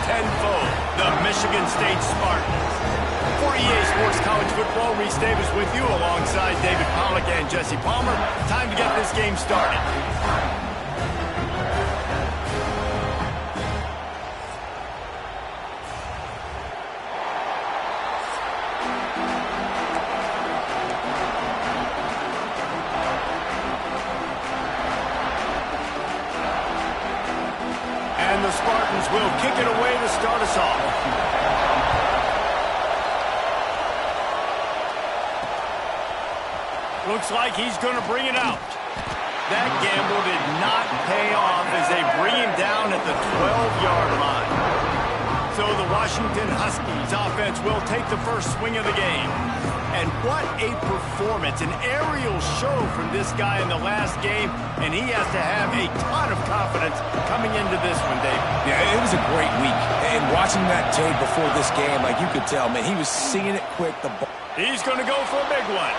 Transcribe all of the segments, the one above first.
tenfold, the Michigan State Spartans. For EA Sports College Football, Reese Davis with you alongside David Pollack and Jesse Palmer. Time to get this game started. And the Spartans will kick it away to start us off. Looks like he's going to bring it out. That gamble did not pay off as they bring him down at the 12-yard line. So the Washington Huskies offense will take the first swing of the game. And what a performance, an aerial show from this guy in the last game, and he has to have a ton of confidence coming into this one, Dave. Yeah, it was a great week. And watching that tape before this game, like you could tell, man, he was seeing it quick. He's going to go for a big one.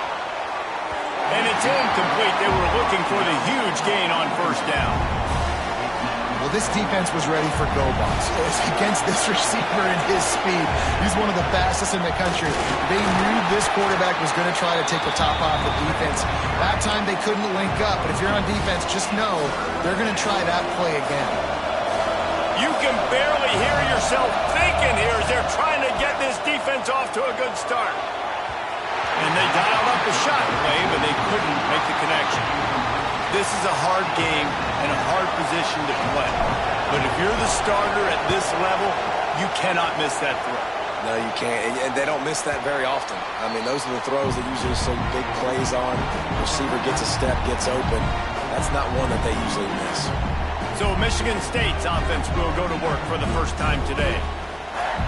And it's incomplete. They were looking for the huge gain on first down. Well, this defense was ready for go-box. Against this receiver and his speed, he's one of the fastest in the country. They knew this quarterback was going to try to take the top off the defense. That time they couldn't link up, but if you're on defense, just know they're going to try that play again. You can barely hear yourself thinking here as they're trying to get this defense off to a good start. And they dialed up the shot play, but they couldn't make the connection. This is a hard game and a hard position to play. But if you're the starter at this level, you cannot miss that throw. No, you can't. And they don't miss that very often. I mean, those are the throws that usually see big plays on. The receiver gets a step, gets open. That's not one that they usually miss. So Michigan State's offense will go to work for the first time today.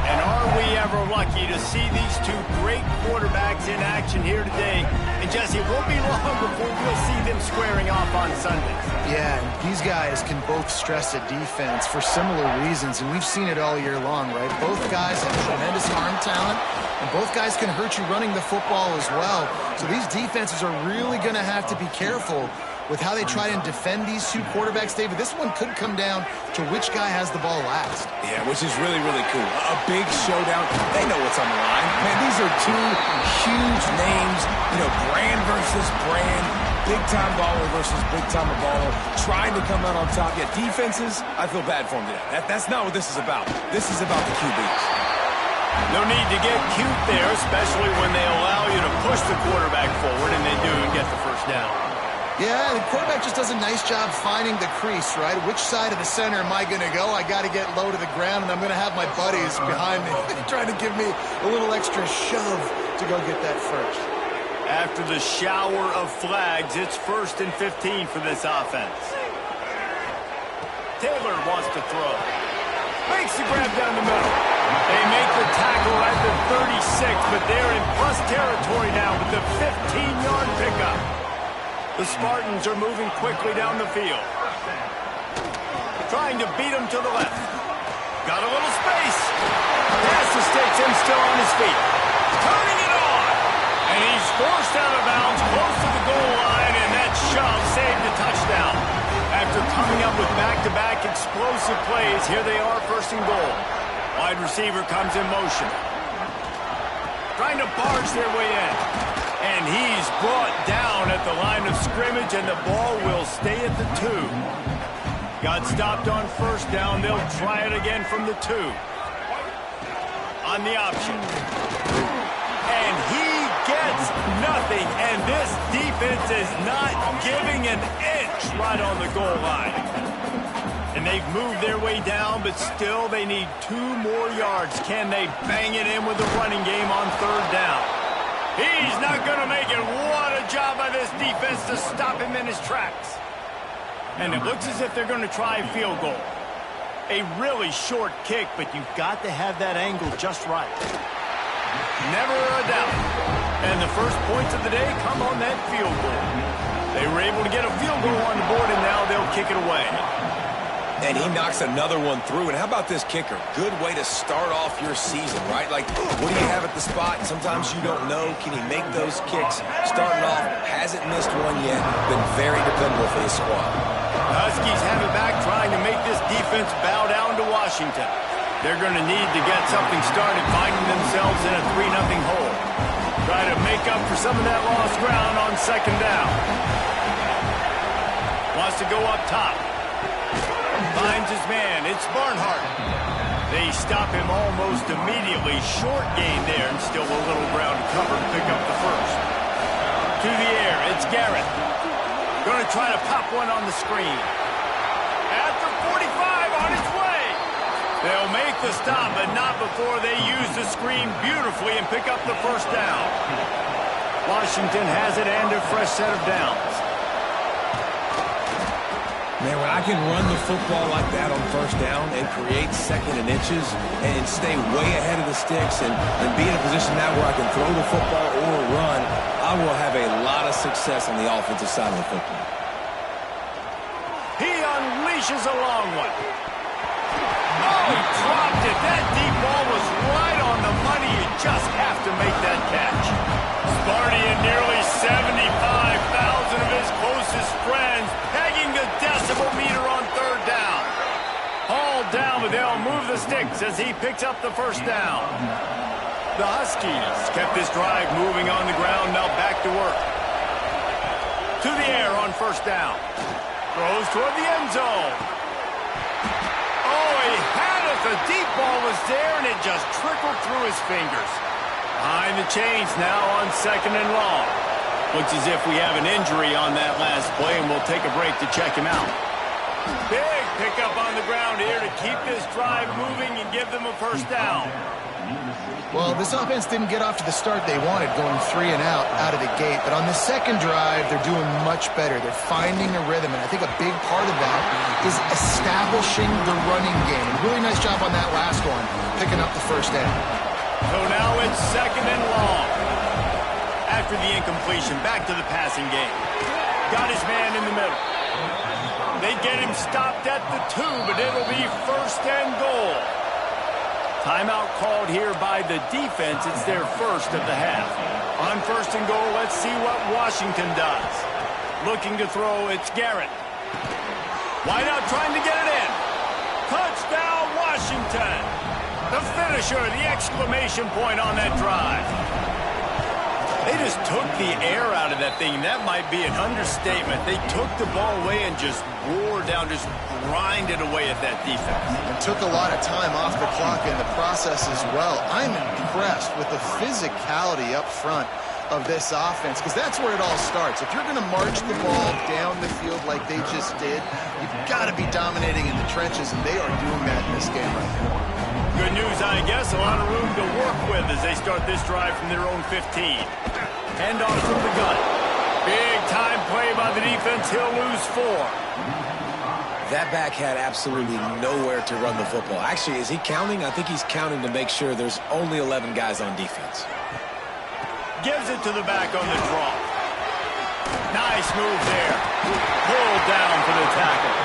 And are we ever lucky to see these two great quarterbacks in action here today? And Jesse, it won't be long before we'll see them squaring off on Sundays. Yeah, and these guys can both stress a defense for similar reasons, and we've seen it all year long, right? Both guys have tremendous arm talent, and both guys can hurt you running the football as well. So these defenses are really going to have to be careful with how they try and defend these two quarterbacks, David. This one could come down to which guy has the ball last. Yeah, which is really, really cool. A big showdown. They know what's on the line. Man, these are two huge names, brand versus brand, big-time baller versus big-time baller, trying to come out on top. Yeah, defenses, I feel bad for them today. That's not what this is about. This is about the QBs. No need to get cute there, especially when they allow you to push the quarterback forward, and they do and get the first down. Yeah, the quarterback just does a nice job finding the crease, right? Which side of the center am I going to go? I got to get low to the ground, and I'm going to have my buddies behind me trying to give me a little extra shove to go get that first. After the shower of flags, it's 1st and 15 for this offense. Taylor wants to throw. Makes the grab down the middle. They make the tackle at the 36, but they're in plus territory now with the 15-yard pickup. The Spartans are moving quickly down the field. Trying to beat him to the left. Got a little space. Pass to stakes him still on his feet. Turning it on. And he's forced out of bounds close to the goal line, and that shove saved a touchdown. After coming up with back-to-back explosive plays, here they are, 1st and goal. Wide receiver comes in motion. Trying to barge their way in. And he's brought down at the line of scrimmage, and the ball will stay at the 2. Got stopped on first down. They'll try it again from the 2. On the option. And he gets nothing, and this defense is not giving an inch right on the goal line. And they've moved their way down, but still they need 2 more yards. Can they bang it in with the running game on 3rd down? He's not going to make it. What a job by this defense to stop him in his tracks. And it looks as if they're going to try a field goal. A really short kick, but you've got to have that angle just right. Never a doubt. And the first points of the day come on that field goal. They were able to get a field goal on the board, and now they'll kick it away. And he knocks another one through. And how about this kicker? Good way to start off your season, right? Like, what do you have at the spot? Sometimes you don't know. Can he make those kicks? Starting off, hasn't missed one yet. Been very dependable for the squad. Huskies have it back, trying to make this defense bow down to Washington. They're going to need to get something started, finding themselves in a 3-0 hole. Try to make up for some of that lost ground on second down. Wants to go up top. Finds his man. It's Barnhart. They stop him almost immediately. Short gain there, and still a little ground to cover and pick up the first. To the air, it's Garrett. Going to try to pop one on the screen. At the 45, on its way. They'll make the stop, but not before they use the screen beautifully and pick up the first down. Washington has it and a fresh set of downs. Man, when I can run the football like that on first down and create second and inches and stay way ahead of the sticks and be in a position now where I can throw the football or run, I will have a lot of success on the offensive side of the football. He unleashes a long one. Oh, he dropped it. That deep ball was right on the money. You just have to make that catch. Sparty and nearly 75,000 of his closest friends pegging the decibel meter on third down. Hauled down, but they'll move the sticks as he picks up the first down. The Huskies kept this drive moving on the ground, now back to work. To the air on first down. Throws toward the end zone. Oh, he had it. The deep ball was there, and it just trickled through his fingers. Behind the chains now on second and long. Looks as if we have an injury on that last play, and we'll take a break to check him out. Big pickup on the ground here to keep this drive moving and give them a first down. Well, this offense didn't get off to the start they wanted, going 3 and out of the gate. But on the second drive, they're doing much better. They're finding a rhythm, and I think a big part of that is establishing the running game. Really nice job on that last one, picking up the first down. So now it's second and long. After the incompletion, back to the passing game. Got his man in the middle. They get him stopped at the 2, but it'll be first and goal. Timeout called here by the defense. It's their first of the half. On first and goal, let's see what Washington does. Looking to throw, it's Garrett. Wide out trying to get it in. Touchdown, Washington. The finisher, the exclamation point on that drive. They just took the air out of that thing. That might be an understatement. They took the ball away and just wore down, just grinded away at that defense. And took a lot of time off the clock in the process as well. I'm impressed with the physicality up front of this offense, because that's where it all starts. If you're going to march the ball down the field like they just did, you've got to be dominating in the trenches, and they are doing that in this game right now. Good news, I guess. A lot of room to work with as they start this drive from their own 15. Hand off from the gun. Big time play by the defense. He'll lose 4. That back had absolutely nowhere to run the football. Actually, is he counting? I think he's counting to make sure there's only 11 guys on defense. Gives it to the back on the draw. Nice move there. Pulled down for the tackle.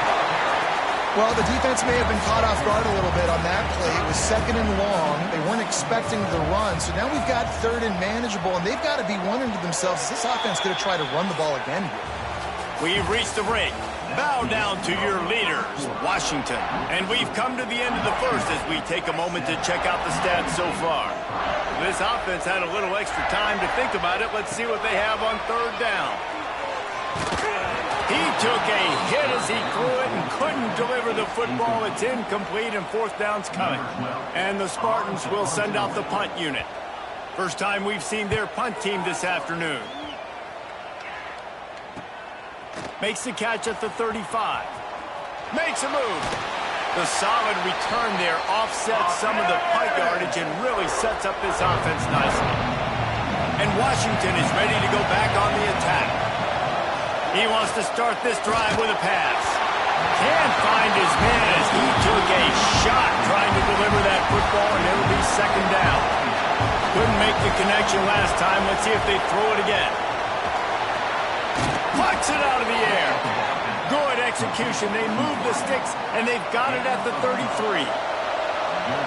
Well, the defense may have been caught off guard a little bit on that play. It was second and long. They weren't expecting the run. So now we've got third and manageable, and they've got to be wondering to themselves, is this offense going to try to run the ball again here? We've reached the break. Bow down to your leaders, Washington. And we've come to the end of the first as we take a moment to check out the stats so far. This offense had a little extra time to think about it. Let's see what they have on third down. He took a hit as he threw it and couldn't deliver the football. It's incomplete and fourth down's coming. And the Spartans will send out the punt unit. First time we've seen their punt team this afternoon. Makes the catch at the 35. Makes a move. The solid return there offsets some of the punt yardage and really sets up this offense nicely. And Washington is ready to go back on the attack. He wants to start this drive with a pass. Can't find his man as he took a shot trying to deliver that football, and it'll be second down. Couldn't make the connection last time. Let's see if they throw it again. Plucks it out of the air. Good execution. They move the sticks, and they've got it at the 33.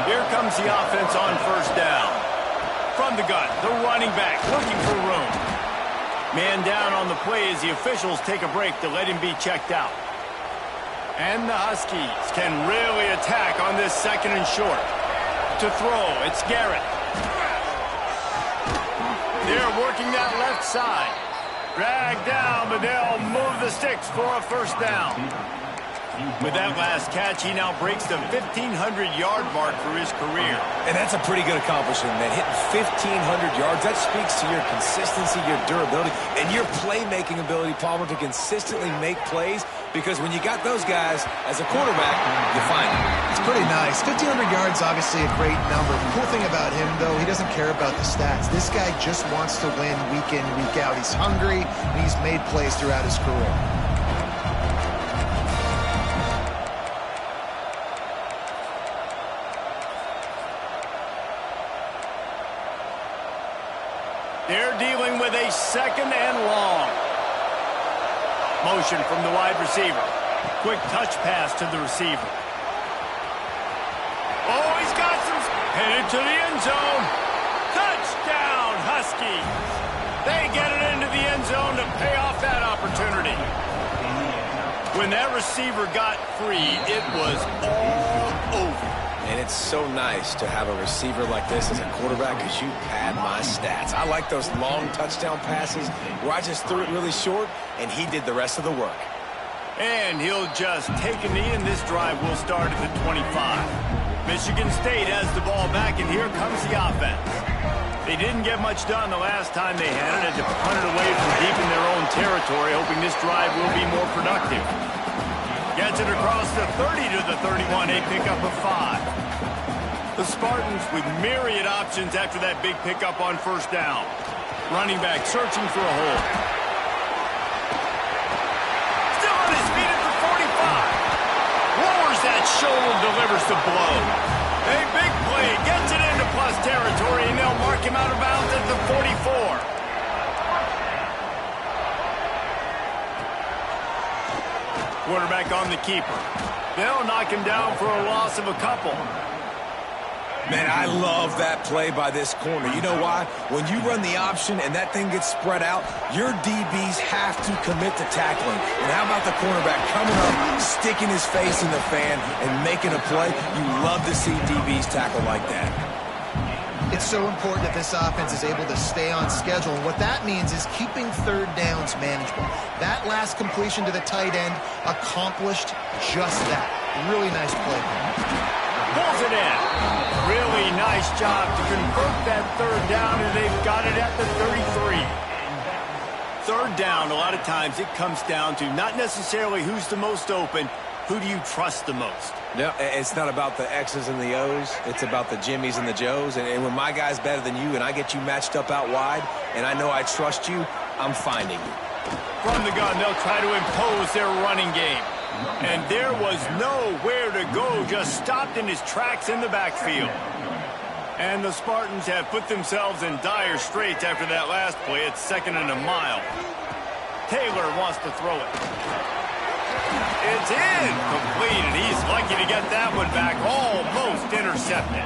Here comes the offense on first down. From the gun, the running back looking for room. Man down on the play as the officials take a break to let him be checked out. And the Huskies can really attack on this second and short. to throw. It's Garrett. They're working that left side. Drag down, but they'll move the sticks for a first down. With that last catch, he now breaks the 1,500-yard mark for his career. And that's a pretty good accomplishment, man. Hitting 1,500 yards, that speaks to your consistency, your durability, and your playmaking ability, Palmer, to consistently make plays. Because when you got those guys as a quarterback, you find them. It's pretty nice. 1,500 yards, obviously a great number. The cool thing about him, though, he doesn't care about the stats. This guy just wants to win week in, week out. He's hungry, and he's made plays throughout his career. They're dealing with a second and long. Motion from the wide receiver. Quick touch pass to the receiver. Oh, he's got some. Headed to the end zone. Touchdown, Huskies. They get it into the end zone to pay off that opportunity. When that receiver got free, it was all over. And it's so nice to have a receiver like this as a quarterback because you pad my stats. I like those long touchdown passes where I just threw it really short and he did the rest of the work. And he'll just take a knee, and this drive will start at the 25. Michigan State has the ball back, and here comes the offense. They didn't get much done the last time they had it. Had to punt it away from deep in their own territory, hoping this drive will be more productive. Gets it across the 30 to the 31, a pickup of 5. The Spartans with myriad options after that big pickup on first down. Running back searching for a hole. Still on his feet at the 45. Lowers that shoulder, delivers the blow. A big play, gets it into plus territory, and they'll mark him out of bounds at the 44. Quarterback on the keeper. They'll knock him down for a loss of a couple. Man, I love that play by this corner. You know why? When you run the option and that thing gets spread out, your DBs have to commit to tackling. And how about the cornerback coming up, sticking his face in the fan, and making a play? You love to see DBs tackle like that. It's so important that this offense is able to stay on schedule. And what that means is keeping third downs manageable. That last completion to the tight end accomplished just that. Really nice play. Pulls it in. Really nice job to convert that third down, and they've got it at the 33. Third down, a lot of times it comes down to not necessarily who's the most open, who do you trust the most? No, it's not about the X's and the O's. It's about the Jimmies and the Joes. And when my guy's better than you and I get you matched up out wide and I know I trust you, I'm finding you. From the gun, they'll try to impose their running game. And there was nowhere to go, just stopped in his tracks in the backfield. And the Spartans have put themselves in dire straits after that last play. It's 2nd and a mile. Taylor wants to throw it. It's incomplete, and he's lucky to get that one back. Almost intercepted.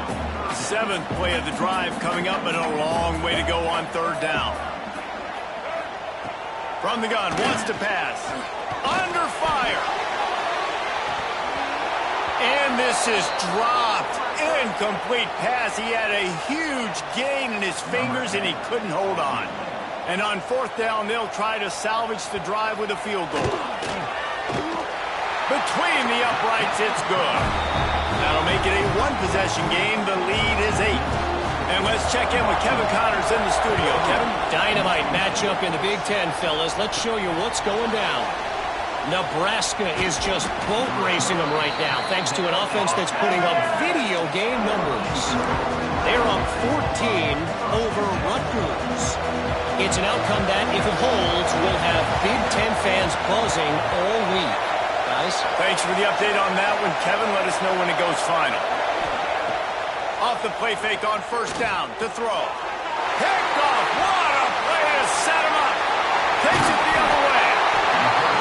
7th play of the drive coming up, but a long way to go on third down. From the gun, wants to pass. Under fire. And this is dropped. Incomplete pass. He had a huge gain in his fingers, and he couldn't hold on. And on 4th down, they'll try to salvage the drive with a field goal. Between the uprights, it's good. That'll make it a one-possession game. The lead is 8. And let's check in with Kevin Connors in the studio. Kevin? Dynamite matchup in the Big Ten, fellas. Let's show you what's going down. Nebraska is just boat racing them right now, thanks to an offense that's putting up video game numbers. They're up 14 over Rutgers. It's an outcome that, if it holds, will have Big Ten fans buzzing all week. Guys? Thanks for the update on that one, Kevin. Let us know when it goes final. Off the play fake on first down to throw. Picked off. What a play to set him up. Takes it the other way.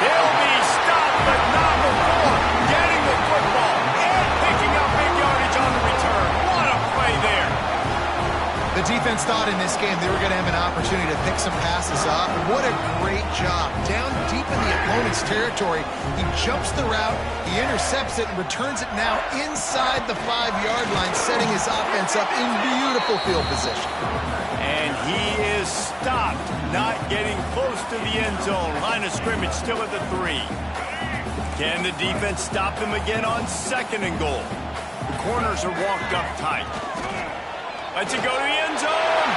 He'll be stopped, but not before getting the football and picking up big yardage on the return. What a play there. The defense thought in this game they were going to have an opportunity to pick some passes off. What a great job. Down deep in the opponent's territory, he jumps the route, he intercepts it, and returns it now inside the 5-yard line, setting his offense up in beautiful field position. And he is stopped, not getting close to the end zone. Line of scrimmage still at the 3. Can the defense stop them again on 2nd and goal? The corners are walked up tight. Lets it go to the end zone.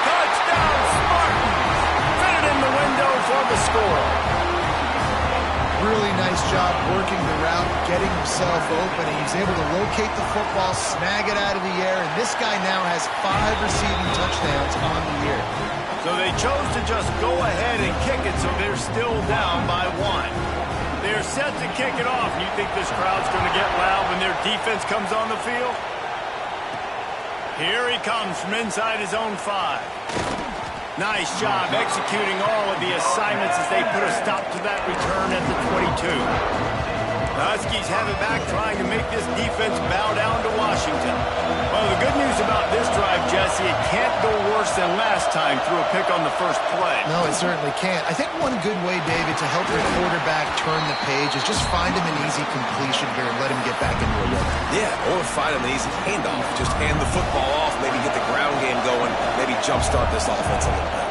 Touchdown, Spartans. Fit it in the window for the score. Really nice job working the route, getting himself open. He was able to locate the football, snag it out of the air, and this guy now has 5 receiving touchdowns on the year. So they chose to just go ahead and kick it, so they're still down by 1. They're set to kick it off. You think this crowd's going to get loud when their defense comes on the field? Here he comes from inside his own 5. Nice job executing all of the assignments as they put a stop to that return at the 22. The Huskies have it back, trying to make this defense bow down to Washington. Well, the good news about this drive, Jesse, it can't go worse than last time through a pick on the first play. No, it certainly can't. I think one good way, David, to help your quarterback turn the page is just find him an easy completion here and let him get back into a rhythm. Yeah, or find him an easy handoff. Just hand the football off, maybe get the ground game going, maybe jumpstart this offense a little bit.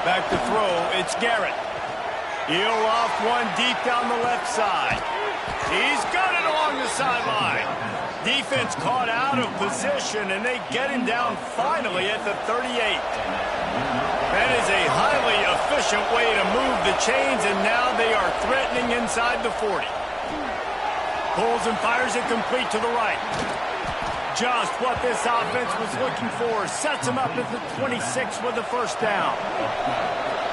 Back to throw, it's Garrett. He'll off one deep down the left side. He's got it along the sideline. Defense caught out of position, and they get him down finally at the 38. That is a highly efficient way to move the chains, and now they are threatening inside the 40. Pulls and fires it complete to the right. Just what this offense was looking for. Sets him up at the 26 with the first down.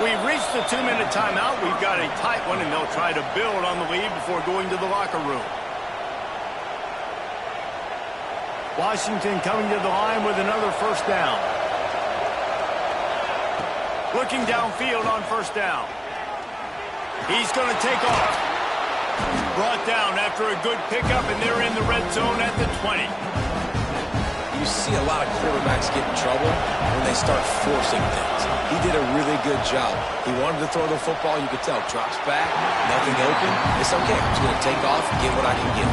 We've reached the 2-minute timeout. We've got a tight one, and they'll try to build on the lead before going to the locker room. Washington coming to the line with another first down. Looking downfield on first down. He's going to take off. Brought down after a good pickup, and they're in the red zone at the 20. You see a lot of quarterbacks get in trouble when they start forcing things. He did a really good job. He wanted to throw the football. You could tell. Drops back, nothing open. It's okay. I'm just going to take off and get what I can get.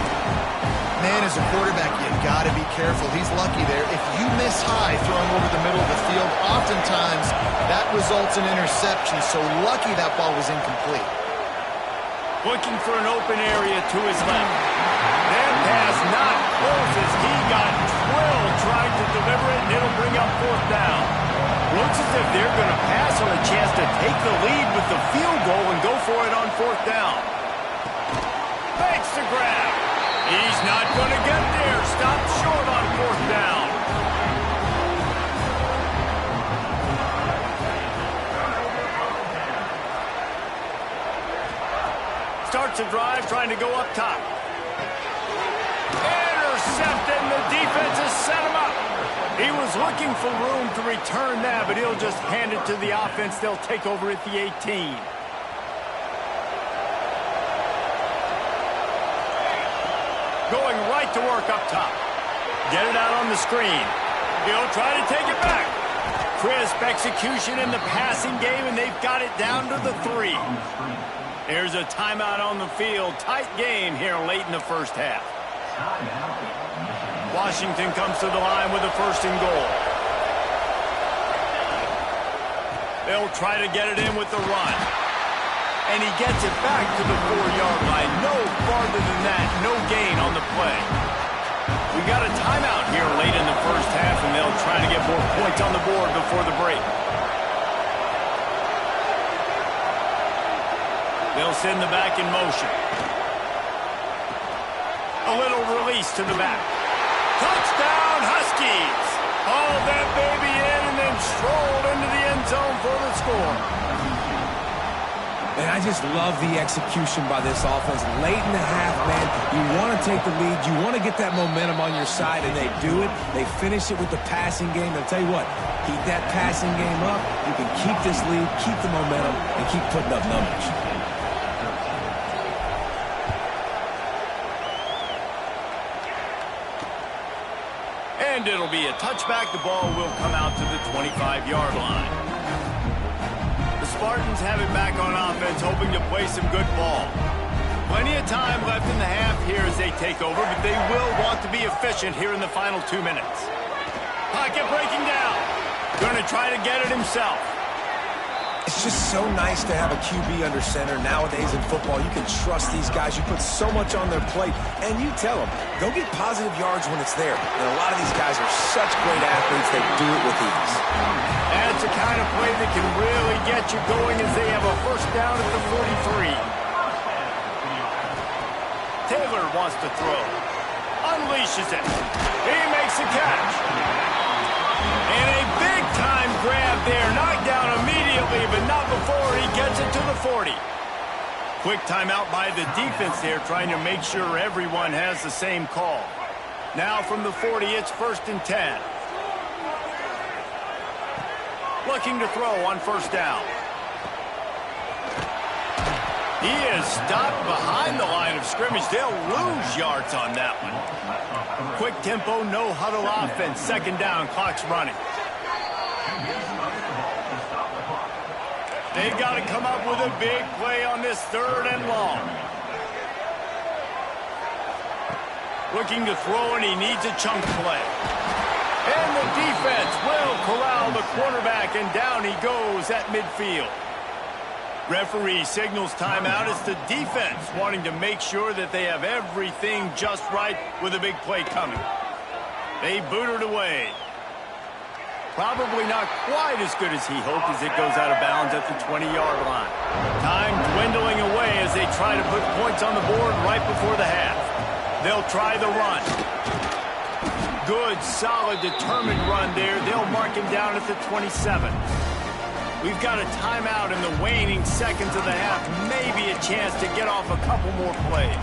Man, as a quarterback, you got to be careful. He's lucky there. If you miss high throwing over the middle of the field, oftentimes that results in interception. So lucky that ball was incomplete. Looking for an open area to his left. That pass not close as he got drilled trying to deliver it, and it'll bring up 4th down. Looks as if they're going to pass on a chance to take the lead with the field goal and go for it on 4th down. Fakes the grab. He's not going to get there. Stopped short on 4th down. Starts a drive trying to go up top. Intercepted, and the defense has set him up. He was looking for room to return that, but he'll just hand it to the offense. They'll take over at the 18. Going right to work up top. Get it out on the screen. He'll try to take it back. Crisp execution in the passing game, and they've got it down to the 3. Here's a timeout on the field. Tight game here late in the first half. Washington comes to the line with a 1st and goal. They'll try to get it in with the run. And he gets it back to the 4-yard line. No farther than that. No gain on the play. We got a timeout here late in the first half, and they'll try to get more points on the board before the break. They'll send the back in motion. A little release to the back. Touchdown, Huskies! Hauled that baby in and then strolled into the end zone for the score. And I just love the execution by this offense. Late in the half, man, you want to take the lead. You want to get that momentum on your side, and they do it. They finish it with the passing game. I'll tell you what, keep that passing game up. You can keep this lead, keep the momentum, and keep putting up numbers. And it'll be a touchback. The ball will come out to the 25-yard line. The Spartans have it back on offense, hoping to play some good ball. Plenty of time left in the half here as they take over, but they will want to be efficient here in the final 2 minutes. Pocket breaking down. Going to try to get it himself. It's just so nice to have a QB under center. Nowadays in football, you can trust these guys. You put so much on their plate, and you tell them, go get positive yards when it's there. And a lot of these guys are such great athletes, they do it with ease. That's the kind of play that can really get you going as they have a first down at the 43. Taylor wants to throw. Unleashes it. He makes the catch. And a big-time grab there. Knocked down immediately, but not before he gets it to the 40. Quick timeout by the defense there, trying to make sure everyone has the same call. Now from the 40, it's 1st and 10. Looking to throw on first down. He is stopped behind the line of scrimmage. They'll lose yards on that one. Quick tempo, no huddle offense. 2nd down, clock's running. They've got to come up with a big play on this 3rd and long. Looking to throw, and he needs a chunk play. And the defense will corral the quarterback, and down he goes at midfield. Referee signals timeout. It's the defense wanting to make sure that they have everything just right with a big play coming. They boot it away. Probably not quite as good as he hoped as it goes out of bounds at the 20-yard line. Time dwindling away as they try to put points on the board right before the half. They'll try the run. Good, solid, determined run there. They'll mark him down at the 27. We've got a timeout in the waning seconds of the half. Maybe a chance to get off a couple more plays.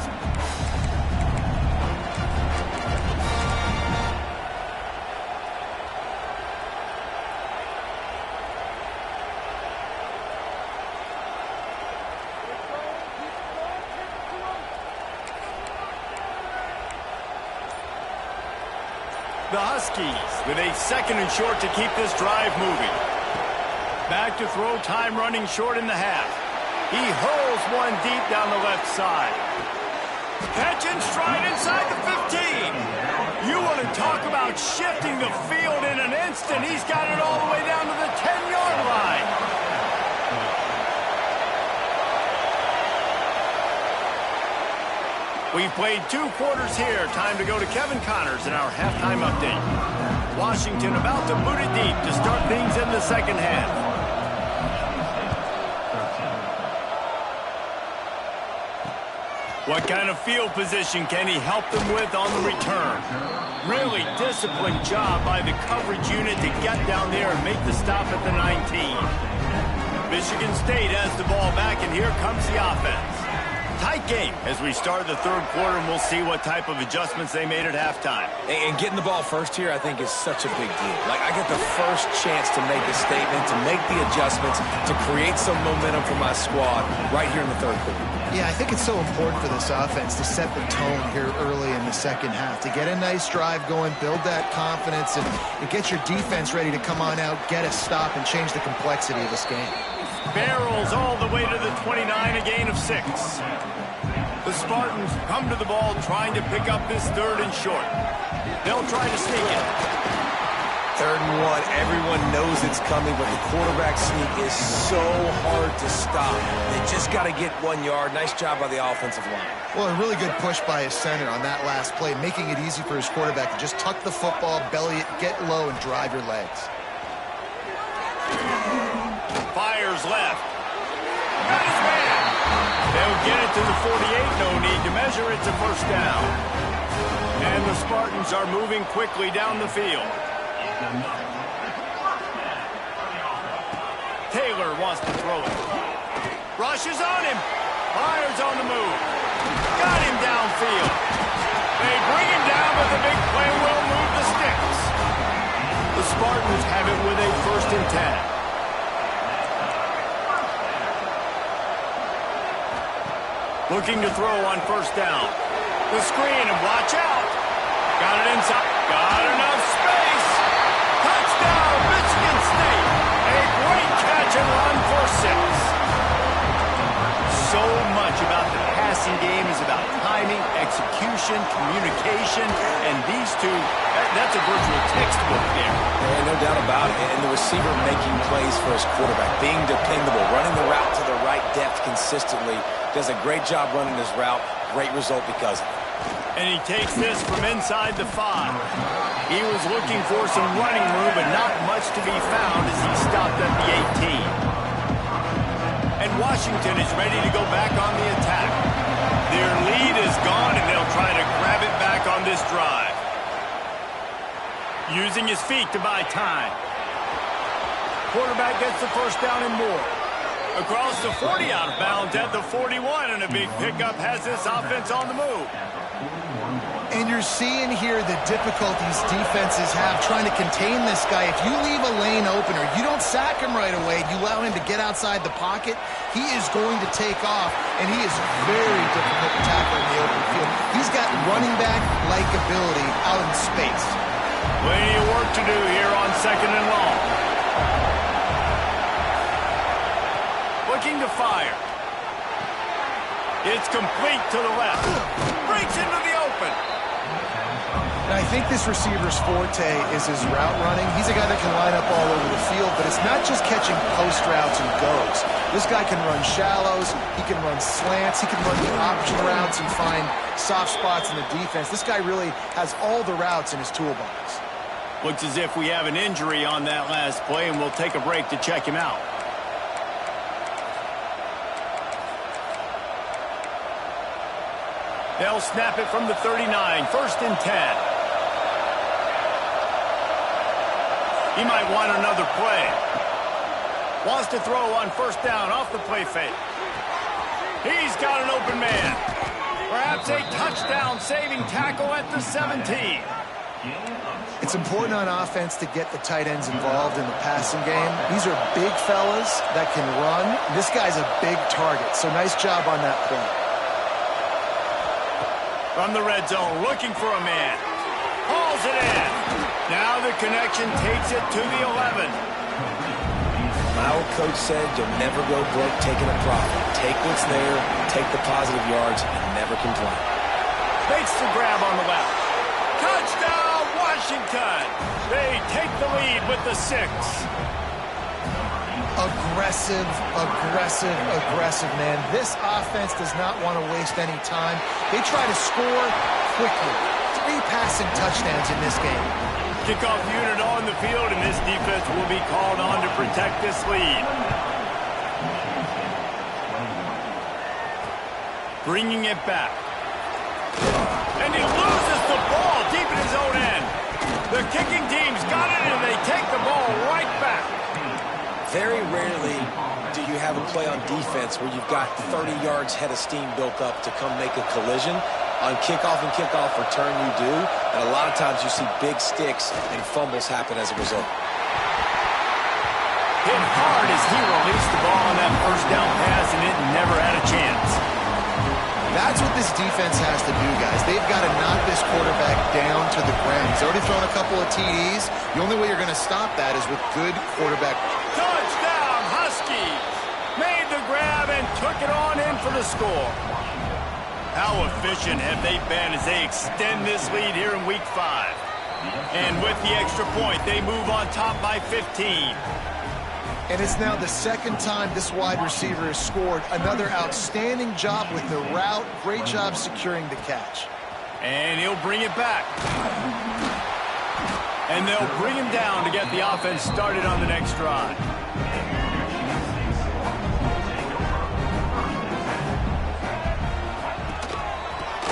The Huskies with a 2nd and short to keep this drive moving. Back to throw, time running short in the half. He hurls one deep down the left side. Catch and stride inside the 15. You want to talk about shifting the field in an instant. He's got it all the way down to the 10-yard line. We've played 2 quarters here. Time to go to Kevin Connors in our halftime update. Washington about to boot it deep to start things in the 2nd half. What kind of field position can he help them with on the return? Really disciplined job by the coverage unit to get down there and make the stop at the 19. Michigan State has the ball back, and here comes the offense. Tight game as we start the 3rd quarter, and we'll see what type of adjustments they made at halftime. And getting the ball first here, I think, is such a big deal. Like, I get the first chance to make a statement, to make the adjustments, to create some momentum for my squad right here in the 3rd quarter. Yeah, I think it's so important for this offense to set the tone here early in the 2nd half, to get a nice drive going, build that confidence, and get your defense ready to come on out, get a stop, and change the complexity of this game. Barrels all the way to the 29, a gain of 6. The Spartans come to the ball trying to pick up this 3rd and short. They'll try to sneak it. 3rd and 1, everyone knows it's coming, but the quarterback sneak is so hard to stop. They just got to get 1 yard. Nice job by the offensive line. Well, a really good push by his center on that last play, making it easy for his quarterback to just tuck the football, belly it, get low, and drive your legs. Fires left. Got his man. They'll get it to the 48. No need to measure. It's a first down. And the Spartans are moving quickly down the field. Taylor wants to throw it. Rushes on him. Fires on the move. Got him downfield. They bring him down, but the big play will move the sticks. The Spartans have it with a 1st and 10. Looking to throw on first down. The screen, and watch out. Got it inside. Got enough space. Touchdown, Michigan State. A great catch and run for 6. So much about the passing game is about timing, execution, communication, and these two, that's a virtual textbook there. Yeah, no doubt about it. And the receiver making plays for his quarterback, being dependable, running the route to the right depth consistently, does a great job running his route. Great result because of it. And he takes this from inside the 5. He was looking for some running room, but not much to be found as he stopped at the 18. And Washington is ready to go back on the attack. Their lead is gone, and they'll try to grab it back on this drive. Using his feet to buy time. Quarterback gets the first down and more. Across the 40, out of bounds at the 41, and a big pickup has this offense on the move. And you're seeing here the difficulties defenses have trying to contain this guy. If you leave a lane open or you don't sack him right away, you allow him to get outside the pocket, he is going to take off, and he is very difficult to tackle in the open field. He's got running back-like ability out in space. Plenty of work to do here on 2nd and long. Looking to fire. It's complete to the left. Breaks into the open. And I think this receiver's forte is his route running. He's a guy that can line up all over the field, but it's not just catching post routes and goes. This guy can run shallows, he can run slants, he can run the option routes and find soft spots in the defense. This guy really has all the routes in his toolbox. Looks as if we have an injury on that last play, and we'll take a break to check him out. They'll snap it from the 39, 1st and 10. He might want another play. Wants to throw on 1st down off the play fake. He's got an open man. Perhaps a touchdown-saving tackle at the 17. It's important on offense to get the tight ends involved in the passing game. These are big fellas that can run. This guy's a big target, so nice job on that play. From the red zone, looking for a man. Hauls it in. Now the connection takes it to the 11. My old coach said you'll never go broke taking a profit. Take what's there, take the positive yards, and never complain. Makes the grab on the left. Touchdown, Washington. They take the lead with the 6. Aggressive, aggressive, aggressive, man. This offense does not want to waste any time. They try to score quickly. 3 passing touchdowns in this game. Kickoff unit on the field, and this defense will be called on to protect this lead. Bringing it back. And he loses the ball deep in his own end. The kicking team's got it, and they take the ball right back. Very rarely do you have a play on defense where you've got 30 yards head of steam built up to come make a collision. On kickoff and kickoff return, you do. And a lot of times you see big sticks and fumbles happen as a result. Hit hard as he released the ball on that 1st down pass, and it never had a chance. That's what this defense has to do, guys. They've got to knock this quarterback down to the ground. He's already thrown a couple of TDs. The only way you're going to stop that is with good quarterback. Touchdown, Huskies! Made the grab and took it on in for the score. How efficient have they been as they extend this lead here in Week 5? And with the extra point, they move on top by 15. And it's now the 2nd time this wide receiver has scored. Another outstanding job with the route. Great job securing the catch. And he'll bring it back. And they'll bring him down to get the offense started on the next drive.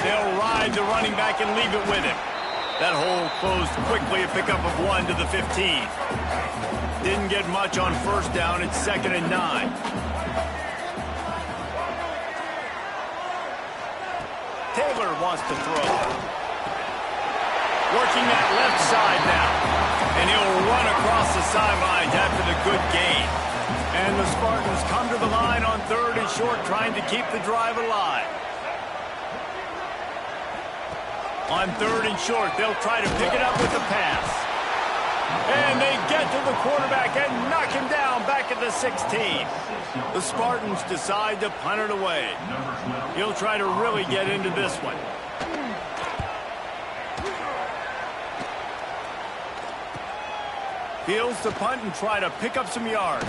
They'll ride the running back and leave it with him. That hole closed quickly, a pickup of 1 to the 15. Didn't get much on 1st down. It's 2nd and 9. Taylor wants to throw. Working that left side now. And he'll run across the sidelines after the good gain. And the Spartans come to the line on 3rd and short, trying to keep the drive alive. On 3rd and short, they'll try to pick it up with the pass. And they get to the quarterback and knock him down back at the 16. The Spartans decide to punt it away. He'll try to really get into this one. Fields to punt and try to pick up some yards.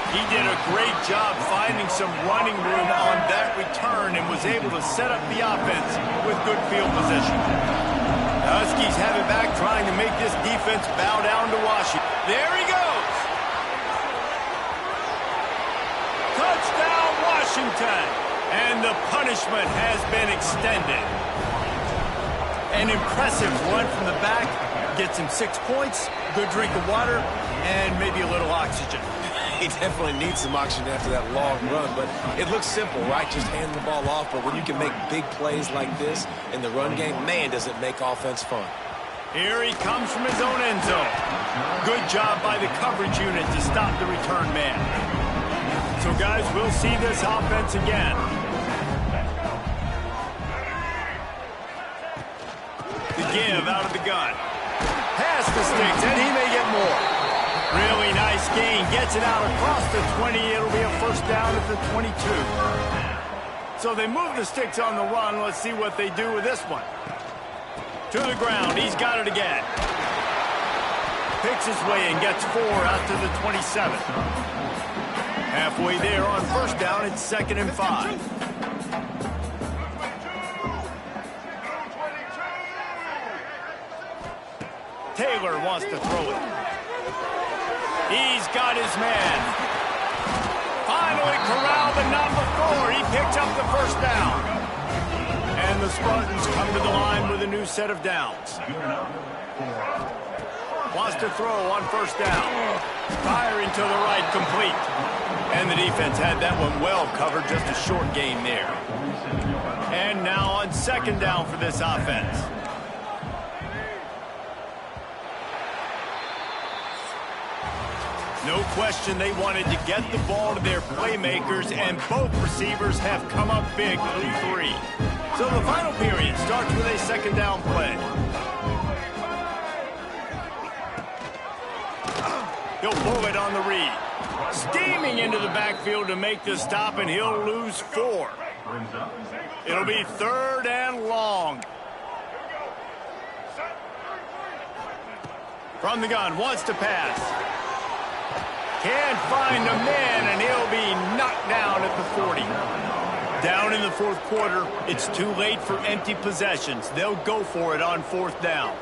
He did a great job finding some running room on that return and was able to set up the offense with good field position. The Huskies have it back, trying to make this defense bow down to Washington. There he goes. Touchdown, Washington. And the punishment has been extended. An impressive run from the back. Gets him 6 points, good drink of water, and maybe a little oxygen. He definitely needs some oxygen after that long run, but it looks simple, right? Just hand the ball off, but when you can make big plays like this in the run game, man, does it make offense fun. Here he comes from his own end zone. Good job by the coverage unit to stop the return man. So, guys, we'll see this offense again. The give out of the gun. Pass the sticks, and he may get more. Really nice gain. Gets it out across the 20. It'll be a first down at the 22. So they move the sticks on the run. Let's see what they do with this one. To the ground. He's got it again. Picks his way and gets 4 out to the 27. Halfway there on first down. It's 2nd and 5. Taylor wants to throw it. He's got his man. Finally corralled, but not before. He picks up the first down. And the Spartans come to the line with a new set of downs. Wants to throw on first down. Firing to the right, complete. And the defense had that one well covered, just a short gain there. And now on 2nd down for this offense. No question they wanted to get the ball to their playmakers, and both receivers have come up big through 3. So the final period starts with a 2nd down play. He'll pull it on the read. Steaming into the backfield to make the stop, and he'll lose 4. It'll be 3rd and long. From the gun, wants to pass. Can't find a man, and he'll be knocked down at the 40. Down in the 4th quarter, it's too late for empty possessions. They'll go for it on 4th down.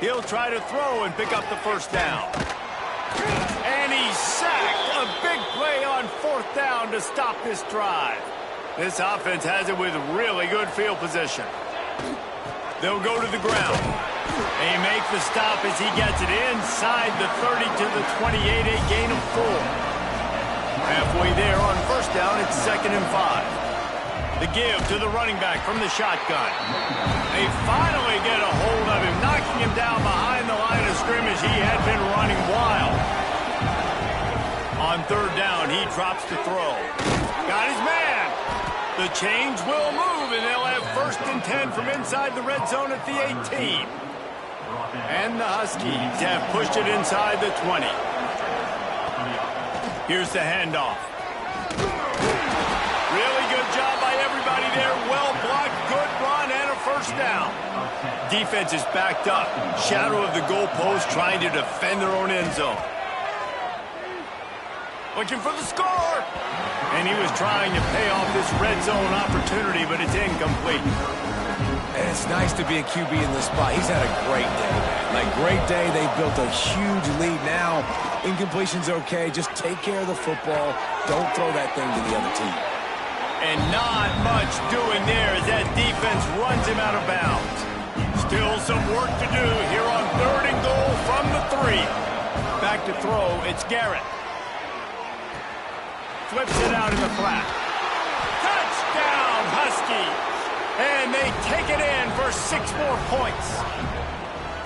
He'll try to throw and pick up the first down. And he's sacked. A big play on 4th down to stop this drive. This offense has it with really good field position. They'll go to the ground. They make the stop as he gets it inside the 30 to the 28, a gain of 4. Halfway there on first down, it's 2nd and 5. The give to the running back from the shotgun. They finally get a hold of him, knocking him down behind the line of scrimmage. He had been running wild. On 3rd down, he drops to throw. Got his man. The chains will move, and they'll have 1st and 10 from inside the red zone at the 18. And the Huskies have pushed it inside the 20. Here's the handoff. Really good job by everybody there. Well blocked, good run, and a first down. Defense is backed up. Shadow of the goalpost, trying to defend their own end zone. Looking for the score. And he was trying to pay off this red zone opportunity, but it's incomplete. And it's nice to be a QB in this spot. He's had a great day. Like, great day. They've built a huge lead now. Incompletion's okay. Just take care of the football. Don't throw that thing to the other team. And not much doing there as that defense runs him out of bounds. Still some work to do here on 3rd and goal from the 3. Back to throw, it's Garrett. Flips it out in the flat. Touchdown, Huskies! And they take it in for 6 more points.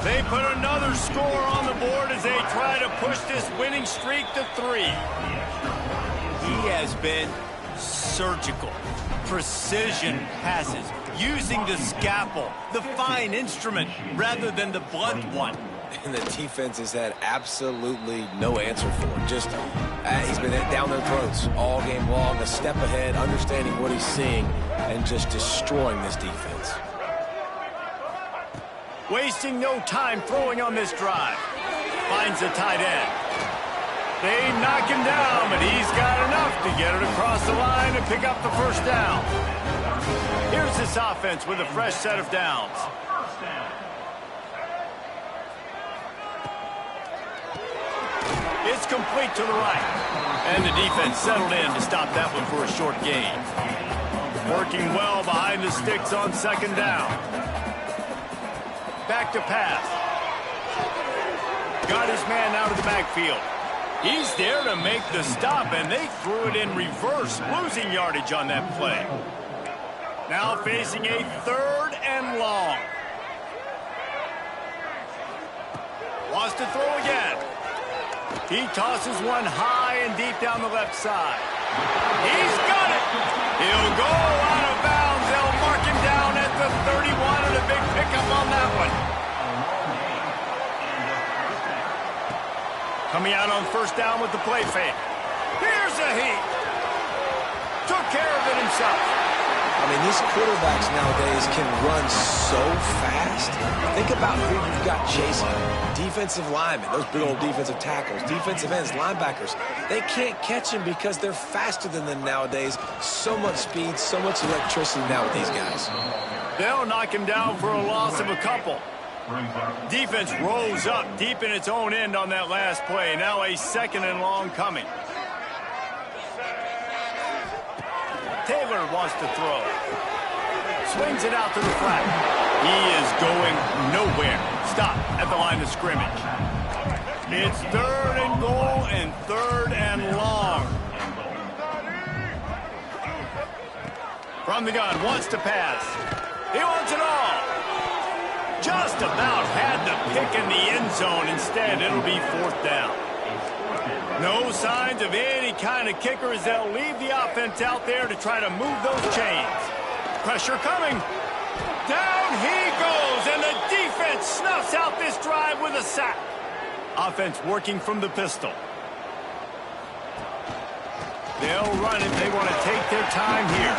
They put another score on the board as they try to push this winning streak to 3. He has been surgical, precision passes, using the scalpel, the fine instrument, rather than the blunt one. And the defense has had absolutely no answer for him. Just, he's been down their throats all game long, a step ahead, understanding what he's seeing, and just destroying this defense. Wasting no time throwing on this drive. Finds the tight end. They knock him down, but he's got enough to get it across the line and pick up the first down. Here's this offense with a fresh set of downs. It's complete to the right. And the defense settled in to stop that one for a short gain. Working well behind the sticks on second down. Back to pass. Got his man out of the backfield. He's there to make the stop, and they threw it in reverse, losing yardage on that play. Now facing a 3rd and long. Wants to throw again. He tosses one high and deep down the left side. He's got it. He'll go out of bounds. They'll mark him down at the 31, and a big pickup on that one. Coming out on first down with the play fake. Here's a heat. Took care of it himself. I mean, these quarterbacks nowadays can run so fast. Think about who you've got chasing. Defensive linemen, those big old defensive tackles, defensive ends, linebackers. They can't catch him because they're faster than them nowadays. So much speed, so much electricity now with these guys. They'll knock him down for a loss of a couple. Defense rolls up deep in its own end on that last play. Now a 2nd and long coming. Taylor wants to throw. Swings it out to the flat. He is going nowhere. Stop at the line of scrimmage. It's 3rd and goal and 3rd and long. From the gun, wants to pass. He wants it all. Just about had the pick in the end zone. Instead, it'll be 4th down. No signs of any kind of kicker as they'll leave the offense out there to try to move those chains. Pressure coming. Down he goes, and the defense snuffs out this drive with a sack. Offense working from the pistol. They'll run it. They want to take their time here.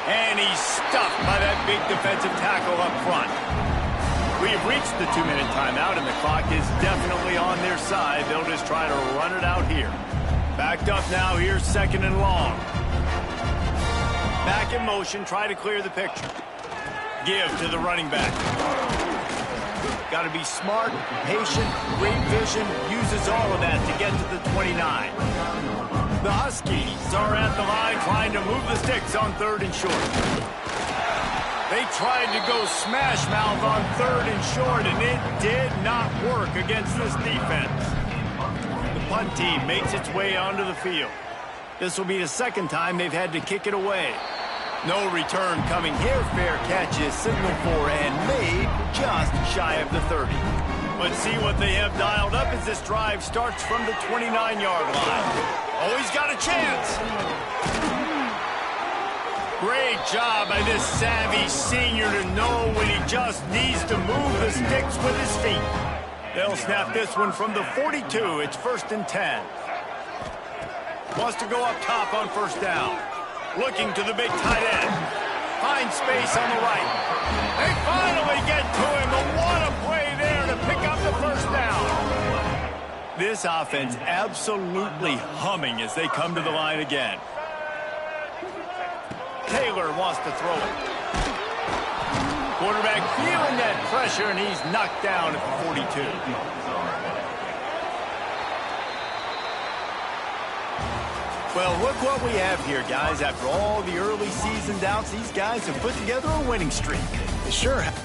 And he's stuffed by that big defensive tackle up front. We've reached the 2-minute timeout, and the clock is definitely on their side. They'll just try to run it out here. Backed up now. Here's 2nd and long. Back in motion. Try to clear the picture. Give to the running back. Got to be smart, patient, great vision. Uses all of that to get to the 29. The Huskies are at the line trying to move the sticks on 3rd and short. They tried to go smash mouth on 3rd and short, and it did not work against this defense. The punt team makes its way onto the field. This will be the 2nd time they've had to kick it away. No return coming here. Fair catch is signaled for and made just shy of the 30. But see what they have dialed up as this drive starts from the 29-yard line. Oh, he's got a chance. Great job by this savvy senior to know when he just needs to move the sticks with his feet. They'll snap this one from the 42. It's 1st and 10. Wants to go up top on first down. Looking to the big tight end. Finds space on the right. They finally get to him, but what a play there to pick up the first down. This offense absolutely humming as they come to the line again. Taylor wants to throw it. Quarterback feeling that pressure, and he's knocked down at the 42. Well, look what we have here, guys. After all the early season doubts, these guys have put together a winning streak. They sure have.